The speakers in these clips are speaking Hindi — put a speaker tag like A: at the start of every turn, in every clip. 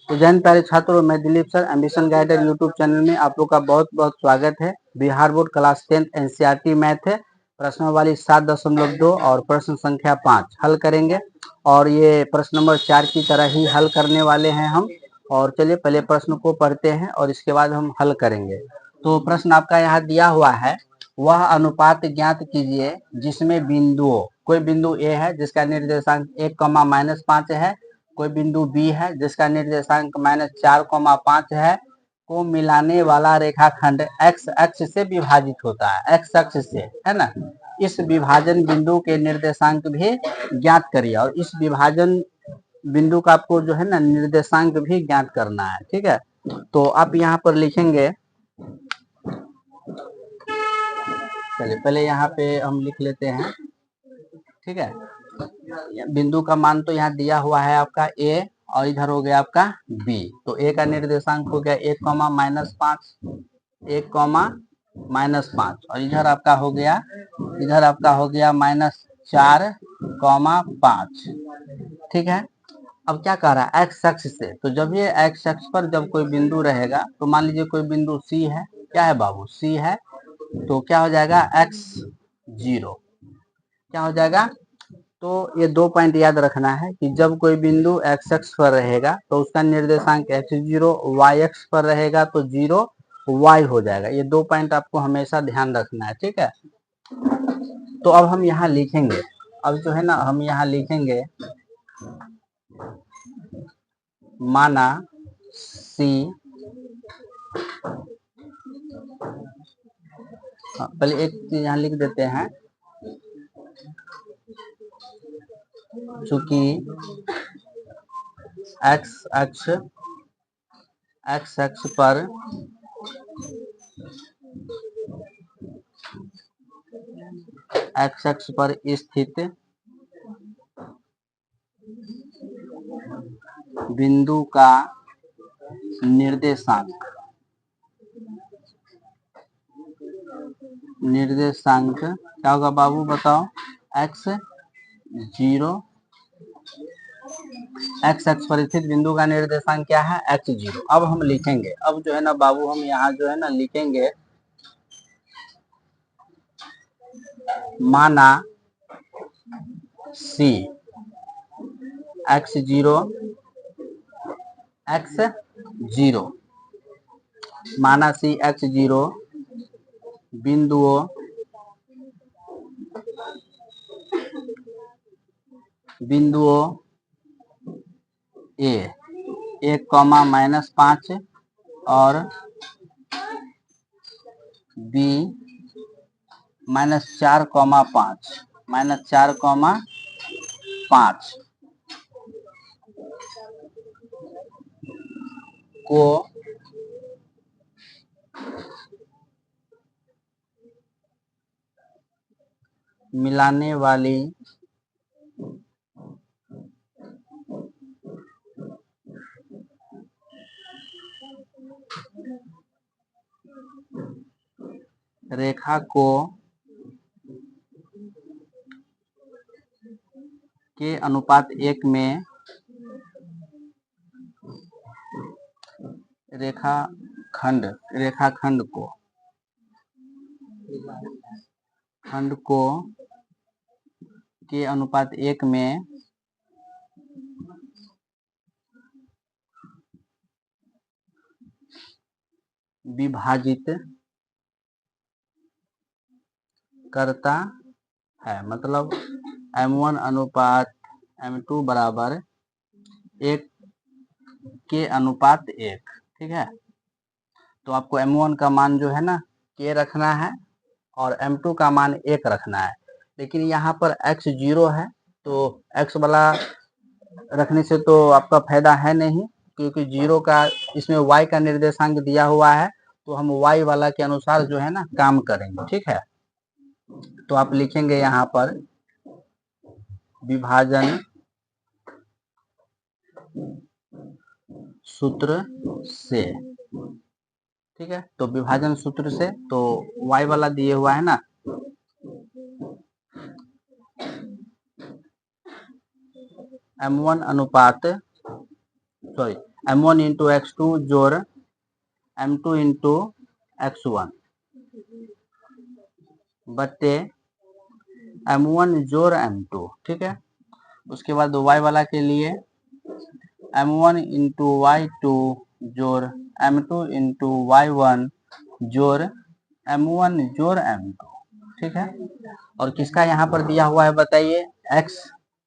A: तो जैन प्यारे छात्रों, मैं Dilip sir ambition guider YouTube channel में आप लोग का बहुत बहुत स्वागत है। Bihar board class 10 NCERT math है, प्रश्नावली 7.2 और प्रश्न संख्या 5 हल करेंगे। और ये प्रश्न नंबर 4 की तरह ही हल करने वाले हैं हम। और चलिए पहले प्रश्न को पढ़ते हैं और इसके बाद हम हल करेंगे। तो प्रश्न आपका यहाँ दिया हुआ है, वह अनुपात ज्ञात कीजिए जिसमें बिंदुओं, कोई बिंदु ए है जिसका निर्देशांक 1, -5 है, कोई बिंदु बी है जिसका निर्देशांक -4, 5 है, को मिलाने वाला रेखाखंड एक्स अक्ष से विभाजित होता है। एक्स अक्ष से, है ना। इस विभाजन बिंदु के निर्देशांक भी ज्ञात करिए और इस विभाजन बिंदु का आपको जो है ना निर्देशांक भी ज्ञात करना है। ठीक है, तो आप यहाँ पर लिखेंगे, चलिए पहले यहाँ पे हम लिख लेते हैं। ठीक है, बिंदु का मान तो यहाँ दिया हुआ है आपका ए और इधर हो गया आपका बी। तो ए का निर्देशांक हो गया 1, -5, 1, -5 और इधर आपका हो गया -4, 5। ठीक है, अब क्या कह रहा है एक्स अक्ष से। तो जब ये एक्स अक्ष पर जब कोई बिंदु रहेगा, तो मान लीजिए कोई बिंदु सी है, क्या है बाबू, सी है, तो क्या हो जाएगा x0, क्या हो जाएगा। तो ये 2 पॉइंट याद रखना है कि जब कोई बिंदु एक्स अक्ष पर रहेगा तो उसका निर्देशांक x0, y अक्ष पर रहेगा तो 0 y हो जाएगा। ये 2 पॉइंट आपको हमेशा ध्यान रखना है। ठीक है, तो अब हम यहाँ लिखेंगे, अब जो है ना हम यहाँ लिखेंगे, माना सी, पहले एक चीज यहाँ लिख देते हैं, चूंकि एक्स अक्ष पर स्थित बिंदु का निर्देशांक क्या होगा बाबू, बताओ। x0, एक्स अक्ष पर स्थित बिंदु का निर्देशांक क्या है, x0। अब हम लिखेंगे, अब जो है ना बाबू हम यहाँ जो है ना लिखेंगे, माना सी x0, माना सी x0 बिंदुओं ए 1, और बी -4, 5 को मिलाने वाली रेखा को के अनुपात 1 में रेखाखंड को के अनुपात 1 में विभाजित करता है। मतलब m1 अनुपात m2 बराबर 1 के अनुपात 1। ठीक है, तो आपको m1 का मान जो है ना k रखना है और m2 का मान 1 रखना है। लेकिन यहाँ पर x0 है, तो x वाला रखने से तो आपका फायदा है नहीं, क्योंकि 0 का इसमें y का निर्देशांक दिया हुआ है, तो हम y वाला के अनुसार जो है ना काम करेंगे। ठीक है, तो आप लिखेंगे यहाँ पर विभाजन सूत्र से। ठीक है, तो विभाजन सूत्र से तो y वाला दिए हुआ है ना, m1 अनुपात m1 इंटू x2 जोड़ m2 इंटू x1 बट्टे m1 जोड़ m2, ठीक है। उसके बाद y वाला के लिए m1 इंटू y2 जोड़ m2 इंटू y1 जोड़ m1 जोड़ m2, ठीक है। और किसका यहाँ पर दिया हुआ है बताइए, x,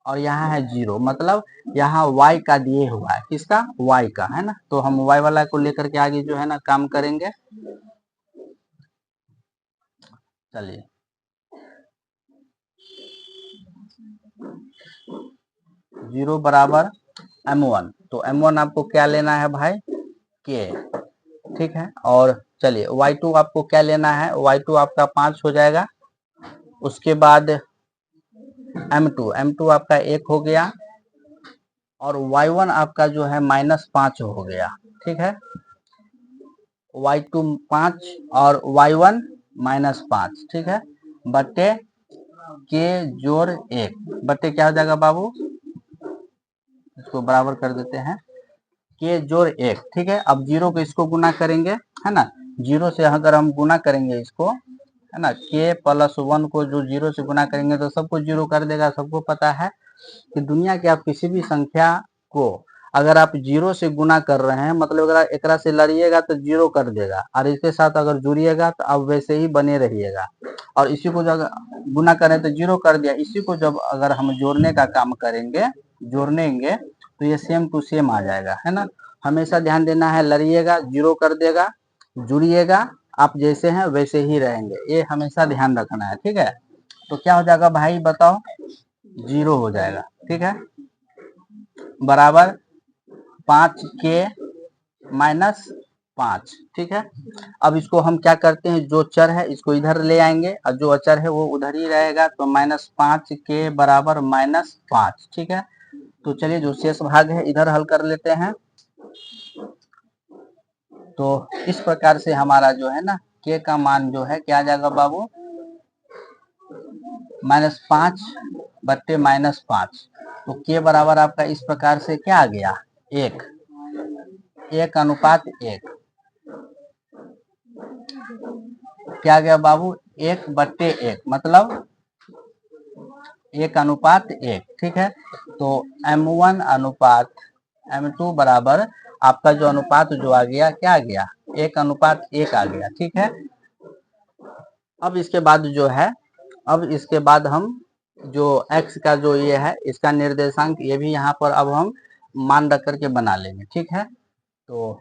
A: और यहाँ है 0, मतलब यहाँ y का दिए हुआ है, किसका, y का, है ना। तो हम y वाला को लेकर के आगे जो है ना काम करेंगे। चलिए, जीरो बराबर m1, तो m1 आपको क्या लेना है भाई, k, ठीक है। और चलिए y2 आपको क्या लेना है, y2 आपका 5 हो जाएगा। उसके बाद m2 आपका 1 हो गया, और y1 आपका जो है -5 हो गया, ठीक है। y2 5 और y1 -5, ठीक है, बट्टे k जोड़ 1 बट्टे क्या हो जाएगा बाबू, इसको बराबर कर देते हैं, k जोड़ 1, ठीक है। अब 0 को इसको गुना करेंगे, है ना, 0 से अगर हम गुना करेंगे इसको, है ना, k प्लस 1 को जो 0 से गुना करेंगे तो सबको 0 कर देगा। सबको पता है कि दुनिया के आप किसी भी संख्या को अगर आप 0 से गुना कर रहे हैं, मतलब अगर एकरा से लड़िएगा तो 0 कर देगा, और इसके साथ अगर जुड़िएगा तो आप वैसे ही बने रहिएगा। और इसी को जब गुना करें तो 0 कर दिया, इसी को जब अगर हम जोड़ने का काम करेंगे, जोड़नेंगे, तो ये सेम टू सेम आ जाएगा, है ना। हमेशा ध्यान देना है, लड़िएगा 0 कर देगा, जुड़िएगा आप जैसे हैं वैसे ही रहेंगे, ये हमेशा ध्यान रखना है, ठीक है। तो क्या हो जाएगा भाई बताओ, 0 हो जाएगा, ठीक है, बराबर 5k -5, ठीक है। अब इसको हम क्या करते हैं, जो चर है इसको इधर ले आएंगे और जो अचर है वो उधर ही रहेगा, तो -5k बराबर -5, ठीक है। तो चलिए जो शेष भाग है इधर हल कर लेते हैं। तो इस प्रकार से हमारा जो है ना k का मान जो है क्या आ जाएगा बाबू, -5 बट्टे -5, तो k बराबर आपका इस प्रकार से क्या आ गया, 1 अनुपात 1, क्या गया बाबू, 1 बट्टे 1, मतलब 1 अनुपात 1, ठीक है। तो m1 अनुपात m2 बराबर आपका जो अनुपात जो आ गया, क्या आ गया, 1 अनुपात 1 आ गया, ठीक है। अब इसके बाद जो है, अब इसके बाद हम जो x का जो ये है इसका निर्देशांक, ये भी यहाँ पर अब हम मान रख करके बना लेंगे, ठीक है। तो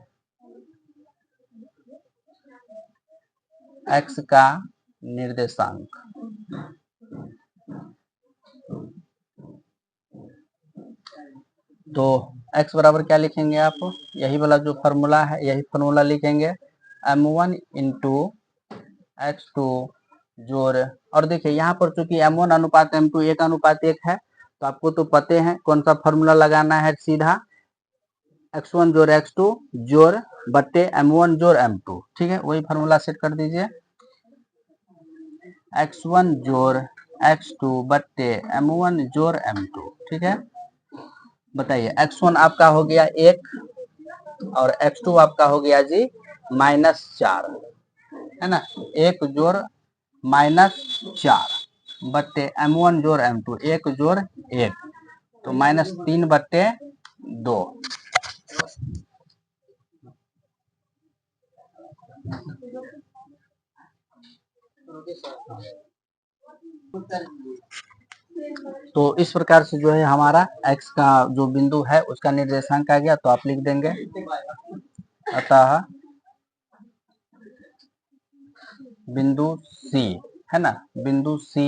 A: x का निर्देशांक, तो x बराबर क्या लिखेंगे आप, यही वाला जो फॉर्मूला है, यही फॉर्मूला लिखेंगे, m1 इंटू x2 जोड़, और देखिए यहाँ पर चूंकि m1 अनुपात m2 1 अनुपात 1 है, तो आपको तो पते हैं कौन सा फॉर्मूला लगाना है, सीधा x1 जोड़ x2 जोड़ बट्टे m1 जोड़ m2, ठीक है, वही फॉर्मूला सेट कर दीजिए, x1 जोड़ x2 बट्टे m1 जोड़ m2, ठीक है। बताइए x1 आपका हो गया 1 और x2 आपका हो गया जी -4, है ना, 1 जोड़ -4 बट्टे m1 जोड़ m2, 1 जोड़ 1, तो -3 बट्टे 2, तो इस प्रकार से जो है हमारा x का जो बिंदु है उसका निर्देशांक आ गया। तो आप लिख देंगे, अतः बिंदु C, है ना, बिंदु C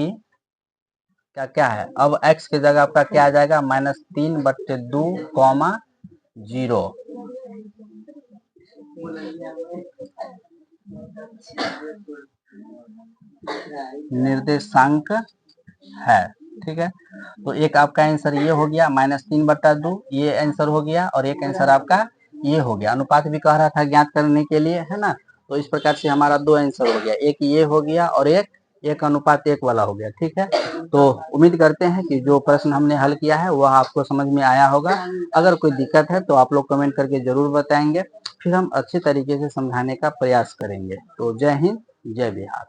A: क्या क्या है, अब x की जगह आपका क्या आ जाएगा, -3 बट्टे 2 0, निर्देशांक है, ठीक है। तो एक आपका आंसर ये हो गया -3 बट्टा 2, ये आंसर हो गया, और एक आंसर आपका ये हो गया, अनुपात भी कह रहा था ज्ञात करने के लिए, है ना। तो इस प्रकार से हमारा 2 आंसर हो गया, एक ये हो गया और एक 1:1 वाला हो गया। ठीक है, तो उम्मीद करते हैं कि जो प्रश्न हमने हल किया है वह आपको समझ में आया होगा। अगर कोई दिक्कत है तो आप लोग कमेंट करके जरूर बताएंगे, फिर हम अच्छे तरीके से समझाने का प्रयास करेंगे। तो जय हिंद, जय बिहार।